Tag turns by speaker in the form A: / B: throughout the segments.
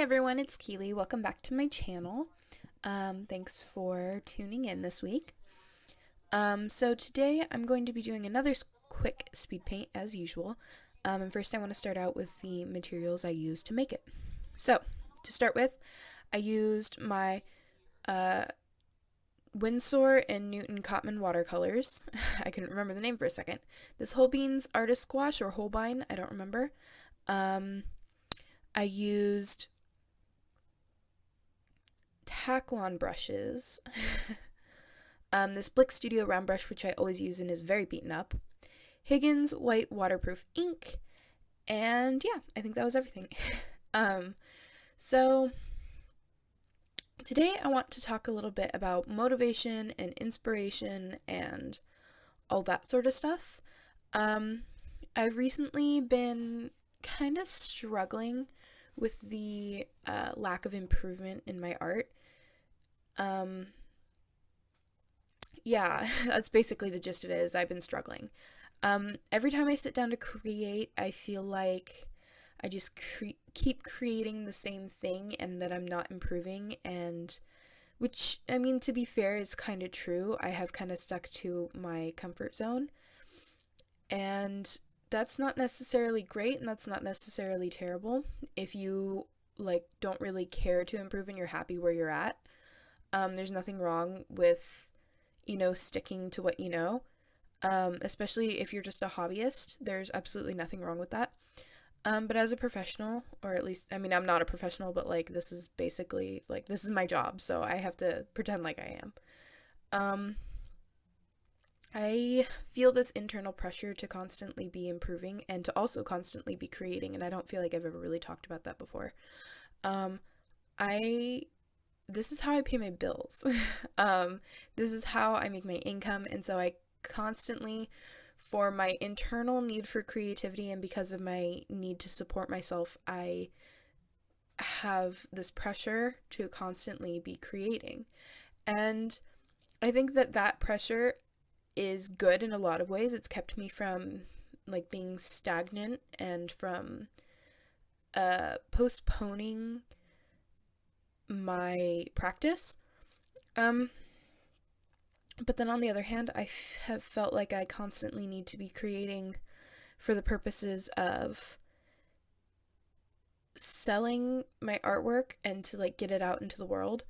A: everyone, it's Keely. Welcome back to my channel. Thanks for tuning in this week. So today I'm going to be doing another quick speed paint as usual. And first I want to start out with the materials I used to make it. So to start with, I used my Winsor and Newton Cotman watercolors. I couldn't remember the name for a second. This Whole Beans Artist Gouache or Holbein, I don't remember. I used Taklon brushes, this Blick Studio round brush, which I always use and is very beaten up, Higgins White waterproof ink, and yeah, I think that was everything. So today I want to talk a little bit about motivation and inspiration and all that sort of stuff. I've recently been kind of struggling with the lack of improvement in my art. Yeah, that's basically the gist of it, is I've been struggling. Every time I sit down to create, I feel like I just keep creating the same thing and that I'm not improving, and which, I mean, to be fair, is kind of true. I have kind of stuck to my comfort zone, and that's not necessarily great, and that's not necessarily terrible if you don't really care to improve and you're happy where you're at. There's nothing wrong with sticking to what you know, especially if you're just a hobbyist. There's absolutely nothing wrong with that. But as a professional, or at least, I mean, I'm not a professional, but this is basically this is my job, so I have to pretend like I am. I feel this internal pressure to constantly be improving and to also constantly be creating, and I don't feel like I've ever really talked about that before. This is how I pay my bills. This is how I make my income, and so I constantly, for my internal need for creativity and because of my need to support myself, I have this pressure to constantly be creating. And I think that pressure is good in a lot of ways. It's kept me from being stagnant and from postponing my practice. But then on the other hand, I have felt like I constantly need to be creating for the purposes of selling my artwork and to get it out into the world,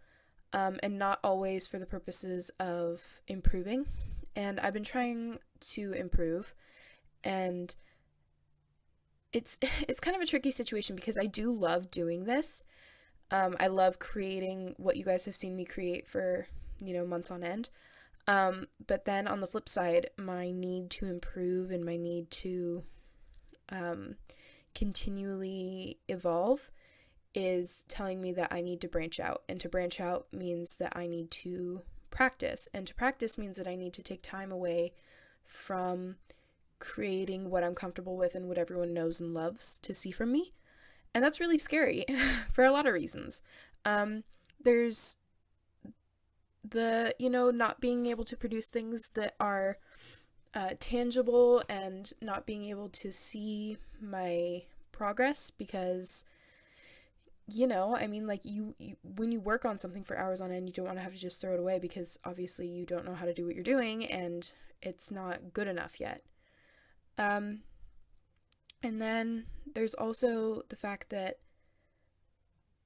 A: and not always for the purposes of improving. And I've been trying to improve, and it's kind of a tricky situation because I do love doing this. I love creating what you guys have seen me create for, months on end. But then on the flip side, my need to improve and my need to continually evolve is telling me that I need to branch out. And to branch out means that I need to practice. And to practice means that I need to take time away from creating what I'm comfortable with and what everyone knows and loves to see from me. And that's really scary for a lot of reasons. There's the, not being able to produce things that are tangible and not being able to see my progress because, I mean, you when you work on something for hours on end, you don't want to have to just throw it away because obviously you don't know how to do what you're doing and it's not good enough yet. And then there's also the fact that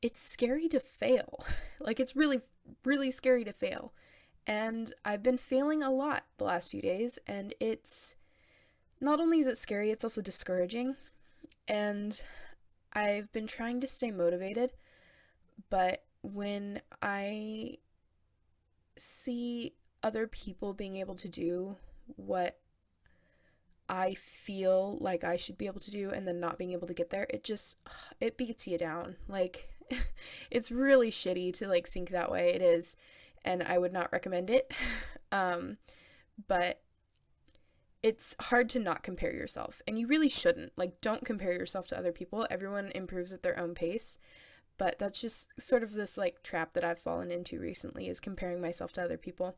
A: it's scary to fail. It's really, really scary to fail. And I've been failing a lot the last few days, and it's not only is it scary, it's also discouraging. And I've been trying to stay motivated, but when I see other people being able to do what I feel like I should be able to do and then not being able to get there, it beats you down. It's really shitty to think that way. It is, and I would not recommend it. But it's hard to not compare yourself, and you really shouldn't. Don't compare yourself to other people. Everyone improves at their own pace, but that's just sort of this trap that I've fallen into recently, is comparing myself to other people.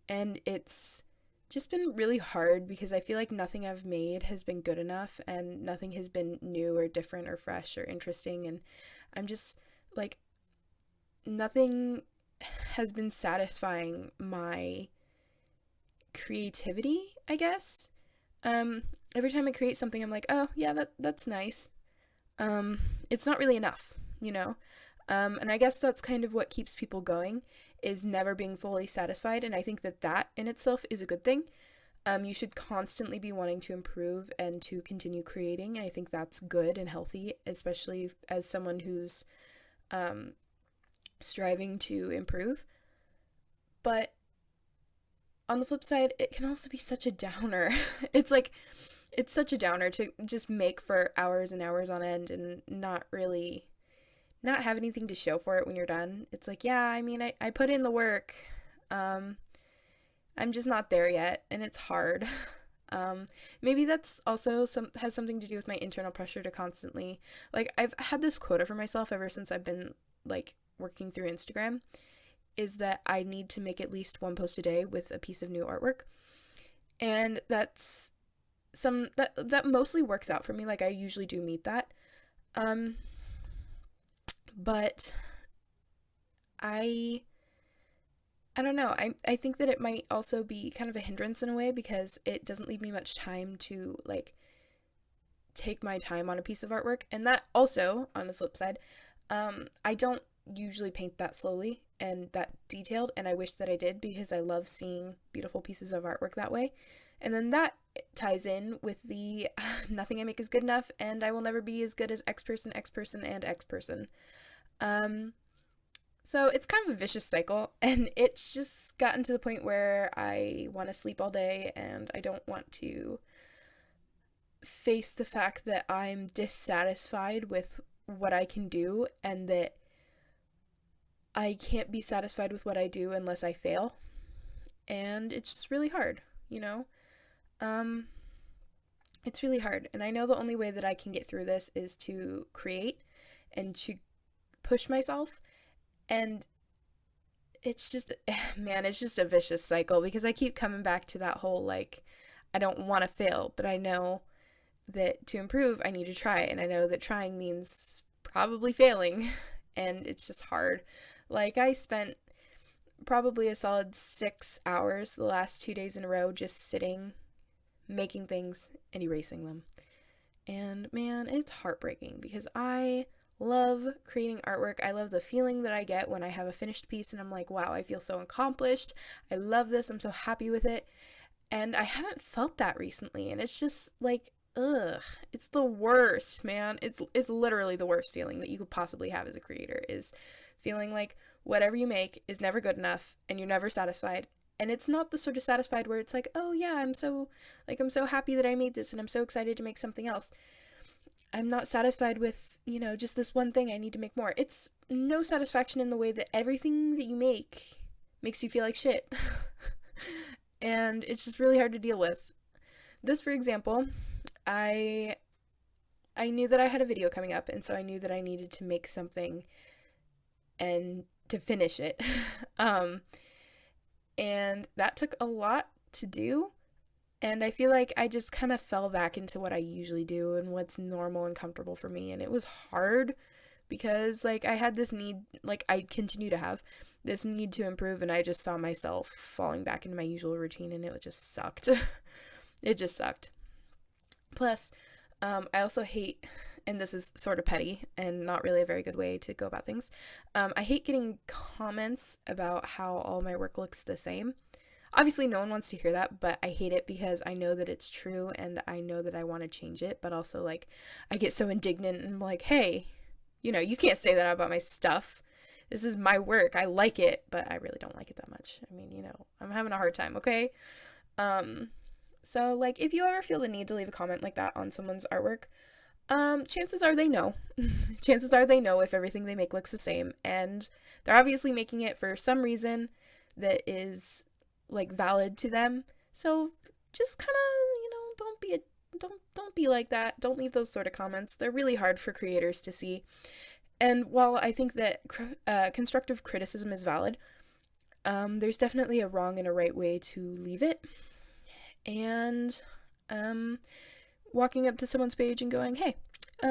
A: And it's just been really hard because I feel like nothing I've made has been good enough and nothing has been new or different or fresh or interesting, and I'm just like, nothing has been satisfying my creativity, I guess. Every time I create something, I'm like, oh, yeah, that's nice. It's not really enough, you know? And I guess that's kind of what keeps people going, is never being fully satisfied, and I think that in itself is a good thing. You should constantly be wanting to improve and to continue creating, and I think that's good and healthy, especially as someone who's striving to improve. But on the flip side, it can also be such a downer. It's such a downer to just make for hours and hours on end and not have anything to show for it when you're done. It's like, yeah, I mean, I put in the work. I'm just not there yet, and it's hard. Maybe that's also has something to do with my internal pressure to constantly, like, I've had this quota for myself ever since I've been, like, working through Instagram, is that I need to make at least one post a day with a piece of new artwork. And that's that mostly works out for me. Like, I usually do meet that. But I don't know. I think that it might also be kind of a hindrance in a way, because it doesn't leave me much time to, like, take my time on a piece of artwork. And that also, on the flip side, I don't usually paint that slowly and that detailed, and I wish that I did, because I love seeing beautiful pieces of artwork that way. And then that ties in with the nothing I make is good enough, and I will never be as good as X person, X person, and X person. So it's kind of a vicious cycle, and it's just gotten to the point where I want to sleep all day, and I don't want to face the fact that I'm dissatisfied with what I can do, and that I can't be satisfied with what I do unless I fail. And it's just really hard, you know? It's really hard, and I know the only way that I can get through this is to create and to push myself. And it's just, man, it's just a vicious cycle, because I keep coming back to that whole, like, I don't want to fail, but I know that to improve, I need to try, and I know that trying means probably failing, and it's just hard. Like, I spent probably a solid 6 hours the last 2 days in a row just sitting, making things, and erasing them. And man, it's heartbreaking, because I love creating artwork. I love the feeling that I get when I have a finished piece and I'm like, wow, I feel so accomplished. I love this. I'm so happy with it. And I haven't felt that recently, and it's just like, ugh, it's the worst, man. It's literally the worst feeling that you could possibly have as a creator, is feeling like whatever you make is never good enough and you're never satisfied. And it's not the sort of satisfied where it's like, oh yeah, I'm so happy that I made this and I'm so excited to make something else. I'm not satisfied with, just this one thing. I need to make more. It's no satisfaction in the way that everything that you make makes you feel like shit. And it's just really hard to deal with. This, for example, I knew that I had a video coming up, and so I knew that I needed to make something and to finish it. And that took a lot to do. And I feel like I just kind of fell back into what I usually do and what's normal and comfortable for me. And it was hard, because, like, I had this need, like, I continue to have this need to improve, and I just saw myself falling back into my usual routine, and it just sucked. It just sucked. Plus, I also hate, and this is sort of petty and not really a very good way to go about things, I hate getting comments about how all my work looks the same. Obviously, no one wants to hear that, but I hate it because I know that it's true, and I know that I want to change it, but also, like, I get so indignant and I'm like, hey, you can't say that about my stuff. This is my work. I like it, but I really don't like it that much. I mean, I'm having a hard time, okay? So, like, if you ever feel the need to leave a comment like that on someone's artwork, chances are they know. Chances are they know if everything they make looks the same, and they're obviously making it for some reason that is, like, valid to them. So just kind of, don't be like that. Don't leave those sort of comments. They're really hard for creators to see. And while I think that constructive criticism is valid, there's definitely a wrong and a right way to leave it. And walking up to someone's page and going, hey,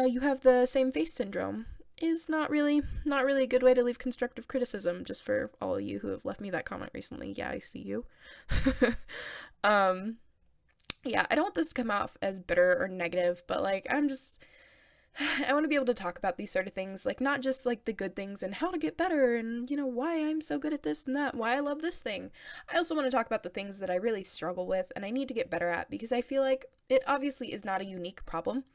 A: you have the same face syndrome. is not really a good way to leave constructive criticism, just for all of you who have left me that comment recently. Yeah, I see you. Yeah, I don't want this to come off as bitter or negative, but like I want to be able to talk about these sort of things, like not just like the good things and how to get better and, you know, why I'm so good at this and that, why I love this thing. I also want to talk about the things that I really struggle with and I need to get better at, because I feel like it obviously is not a unique problem.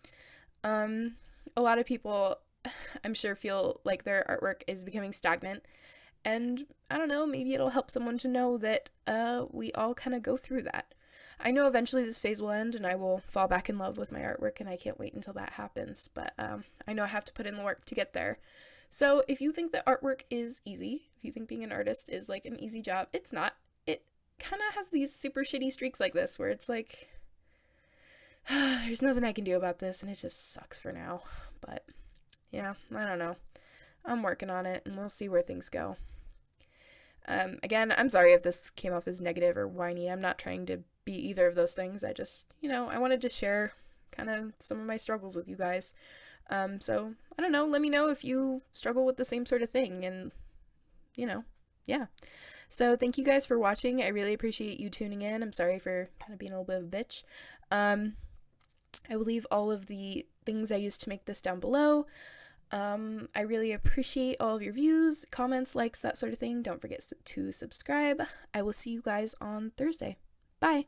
A: A lot of people, I'm sure, feel like their artwork is becoming stagnant, and I don't know, maybe it'll help someone to know that we all kind of go through that. I know eventually this phase will end and I will fall back in love with my artwork, and I can't wait until that happens, but I know I have to put in the work to get there. So if you think that artwork is easy, if you think being an artist is like an easy job, it's not. It kind of has these super shitty streaks like this where it's like, there's nothing I can do about this and it just sucks for now. But yeah, I don't know. I'm working on it and we'll see where things go. Again, I'm sorry if this came off as negative or whiny. I'm not trying to be either of those things. I just, I wanted to share kind of some of my struggles with you guys. So, I don't know, let me know if you struggle with the same sort of thing, and, yeah. So, thank you guys for watching. I really appreciate you tuning in. I'm sorry for kind of being a little bit of a bitch. I will leave all of the things I used to make this down below. I really appreciate all of your views, comments, likes, that sort of thing. Don't forget to subscribe. I will see you guys on Thursday. Bye!